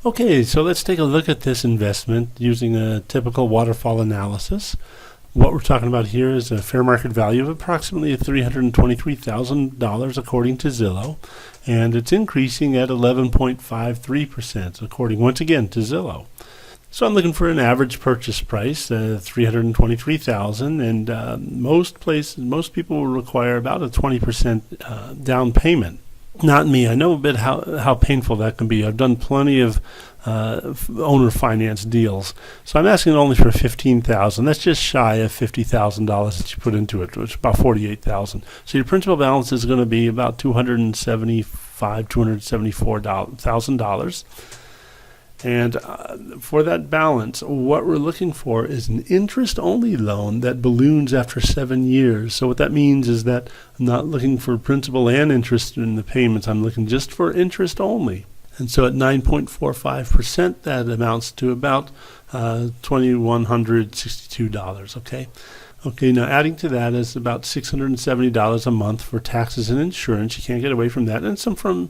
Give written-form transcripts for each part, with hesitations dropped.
Okay, so let's take a look at this investment using a typical waterfall analysis. What we're talking about here is a fair market value of approximately $323,000 according to Zillow, and it's increasing at 11.53% according once again to Zillow. So I'm looking for an average purchase price, $323,000, and most people will require about a 20% down payment. Not me. I know a bit how painful that can be. I've done plenty of owner finance deals. So I'm asking only for $15,000. That's just shy of $50,000 that you put into it, which is about $48,000. So your principal balance is going to be about $274,000. And for that balance, what we're looking for is an interest-only loan that balloons after 7 years. So what that means is that I'm not looking for principal and interest in the payments. I'm looking just for interest only. And so at 9.45%, that amounts to about $2,162, okay? Okay, now adding to that is about $670 a month for taxes and insurance. You can't get away from that. And some from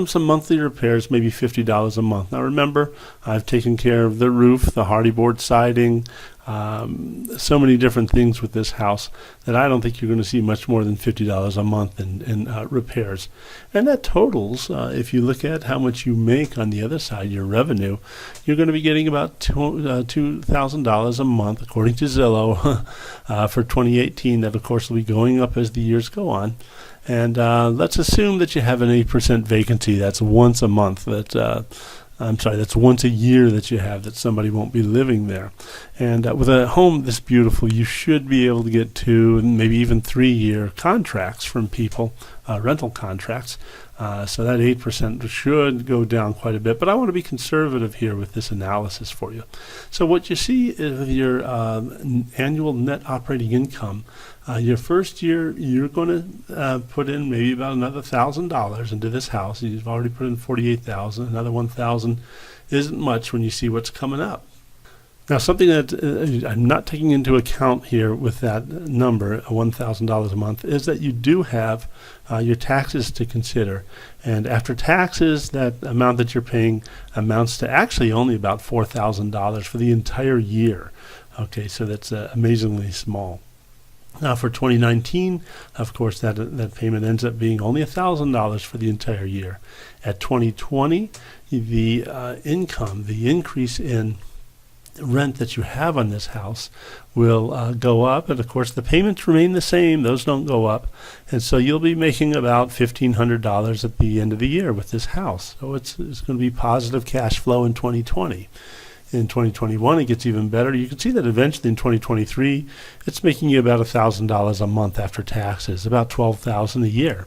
some monthly repairs, maybe $50 a month. Now remember, I've taken care of the roof, the hardy board siding, so many different things with this house that I don't think you're going to see much more than $50 a month in repairs. And that totals, if you look at how much you make on the other side, your revenue, you're going to be getting about $2,000 a month, according to Zillow, for 2018. That, of course, will be going up as the years go on. And let's assume that you have an 8% vacancy. That's once a month. That's once a year that you have that somebody won't be living there. And with a home this beautiful, you should be able to get 2 and maybe even 3-year contracts from people, rental contracts. So that 8% should go down quite a bit. But I want to be conservative here with this analysis for you. So what you see is your annual net operating income. Your first year, you're going to put in maybe about another $1,000 into this house. You've already put in $48,000. Another $1,000 isn't much when you see what's coming up. Now, something that I'm not taking into account here with that number, $1,000 a month, is that you do have your taxes to consider. And after taxes, that amount that you're paying amounts to actually only about $4,000 for the entire year. Okay, so that's amazingly small. Now for 2019, of course, that payment ends up being only $1,000 for the entire year. At 2020, the income, the increase in rent that you have on this house will go up, and of course the payments remain the same. Those don't go up, and so you'll be making about $1,500 at the end of the year with this house. So it's going to be positive cash flow in 2020. In 2021, it gets even better. You can see that eventually in 2023, it's making you about $1,000 a month after taxes, about $12,000 a year.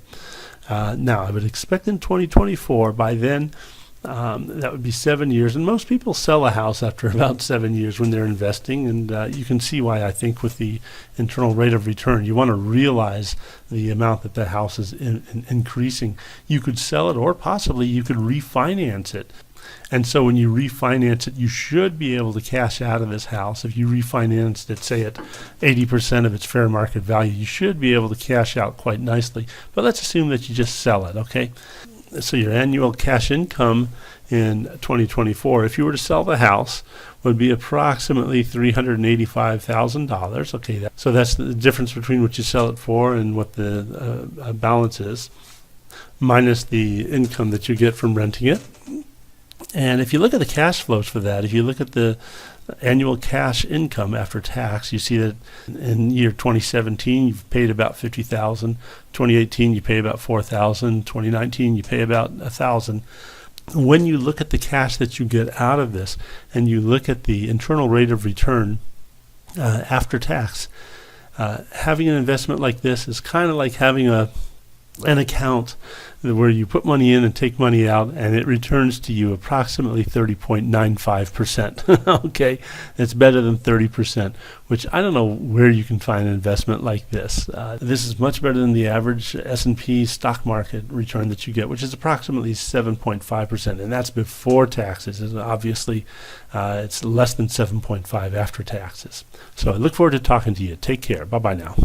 Now, I would expect in 2024, by then, that would be 7 years. And most people sell a house after about 7 years when they're investing. And you can see why I think with the internal rate of return, you want to realize the amount that the house is increasing. You could sell it, or possibly you could refinance it. And so when you refinance it, you should be able to cash out of this house. If you refinanced it, say at 80% of its fair market value, you should be able to cash out quite nicely. But let's assume that you just sell it, okay? So your annual cash income in 2024, if you were to sell the house, would be approximately $385,000. Okay, so that's the difference between what you sell it for and what the balance is, minus the income that you get from renting it. And if you look at the cash flows for that, if you look at the annual cash income after tax, you see that in year 2017, you've paid about $50,000. 2018, you pay about $4,000. 2019, you pay about $1,000. When you look at the cash that you get out of this, and you look at the internal rate of return after tax, having an investment like this is kind of like having an account where you put money in and take money out, and it returns to you approximately 30.95%. Okay, it's better than 30%, which I don't know where you can find an investment like this. This is much better than the average S&P stock market return that you get, which is approximately 7.5%, and that's before taxes. And obviously, it's less than 7.5 after taxes. So I look forward to talking to you. Take care. Bye-bye now.